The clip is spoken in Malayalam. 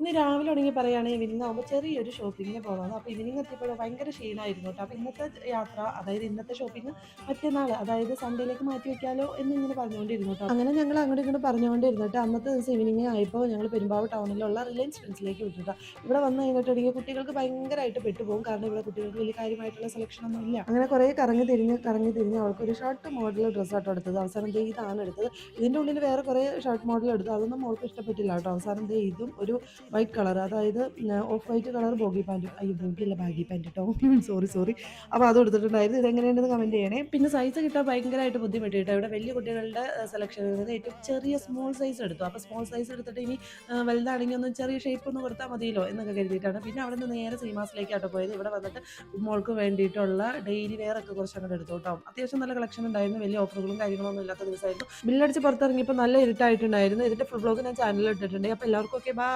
ഇന്ന് രാവിലെ തുടങ്ങി പറയുകയാണെങ്കിൽ ഈവനിങ് ആകുമ്പോൾ ചെറിയൊരു ഷോപ്പിങ്ങിന് പോകണം. അപ്പോൾ ഈവനിങ് എത്തിയപ്പോൾ ഭയങ്കര ക്ഷീണമായിരുന്നു കേട്ടോ. അപ്പോൾ ഇന്നത്തെ യാത്ര, അതായത് ഇന്നത്തെ ഷോപ്പിംഗ് മറ്റന്നാൾ, അതായത് സൺഡേയിലേക്ക് മാറ്റി വെക്കാലോ എന്നിങ്ങനെ പറഞ്ഞുകൊണ്ടിരുന്നു കേട്ടോ. അങ്ങനെ ഞങ്ങൾ അങ്ങോട്ടും ഇങ്ങോട്ടും പറഞ്ഞുകൊണ്ടിരുന്നിട്ട് അന്നത്തെ ദിവസം ഈവനിങ് ആയപ്പോൾ ഞങ്ങൾ പെരുമ്പാവൂർ ടൗണിലുള്ള റിലയൻസ് ട്രെൻഡ്സിലേക്ക് വിട്ടിട്ടാ. ഇവിടെ വന്ന് കഴിഞ്ഞിട്ടുണ്ടെങ്കിൽ കുട്ടികൾക്ക് ഭയങ്കരമായിട്ട് പെട്ടുപോകും. കാരണം ഇവിടെ കുട്ടികൾക്ക് വലിയ കാര്യമായിട്ടുള്ള സെലക്ഷൻ ഒന്നും ഇല്ല. അങ്ങനെ കുറേ കറങ്ങി തിരിഞ്ഞ് അവൾക്കൊരു ഷർട്ട് മോഡൽ ഡ്രസ്സാട്ടോ എടുത്തത്. അവസാനം ദേ ഇതാണ് എടുത്തത്. ഇതിൻ്റെ ഉള്ളിൽ വേറെ കുറേ ഷർട്ട് മോഡൽ എടുത്തു. അതൊന്നും മോൾക്ക് ഇഷ്ടപ്പെട്ടില്ല കേട്ടോ. അവസാനം ദേ ഇതും ഒരു വൈറ്റ് കളർ, അതായത് of white colour bogie pant, അയ്യോ ബോഗിയല്ല ബാഗി പാൻറ് കേട്ടോ. സോറി. അപ്പോൾ അത് എടുത്തിട്ടുണ്ടായിരുന്നു. ഇതെങ്ങനെയുണ്ടെന്ന് കമൻറ്റ് ചെയ്യണേ. പിന്നെ സൈസ് കിട്ടാൻ ഭയങ്കരമായിട്ട് ബുദ്ധിമുട്ടി കേട്ടോ. ഇവിടെ വലിയ കുട്ടികളുടെ സെലക്ഷൻ വരുന്നത് ഏറ്റവും ചെറിയ സ്മോൾ സൈസ് എടുത്തു. അപ്പോൾ സ്മോൾ സൈസ് എടുത്തിട്ട് ഇനി വലുതാണെങ്കിൽ ഒന്ന് ചെറിയ ഷേപ്പ് ഒന്ന് കൊടുത്താൽ മതിയല്ലോ എന്നൊക്കെ കരുതിയിട്ടാണ്. പിന്നെ അവിടെ നിന്ന് നേരെ സീമാസിലേക്കാട്ടോ പോയത്. ഇവിടെ വന്നിട്ട് മോൾക്ക് വേണ്ടിയിട്ടുള്ള ഡെയിലി വെയർ ഒക്കെ കുറച്ചങ്ങോട്ട് എടുത്തു കേട്ടോ. അത്യാവശ്യം നല്ല കളക്ഷൻ ഉണ്ടായിരുന്നു. വലിയ ഓഫറുകളും കാര്യങ്ങളൊന്നും ഇല്ലാത്ത ദിവസമായിരുന്നു. ബില്ലടിച്ച് പുറത്തിറങ്ങിയപ്പോൾ നല്ല ഇരുട്ടായിട്ടുണ്ടായിരുന്നു. ഇതിൻ്റെ ഫുൾ ബ്ലോഗ് ഞാൻ ചാനലിൽ ഇട്ടിട്ടുണ്ട്. അപ്പോൾ എല്ലാവർക്കും ഓക്കെ ബൈ.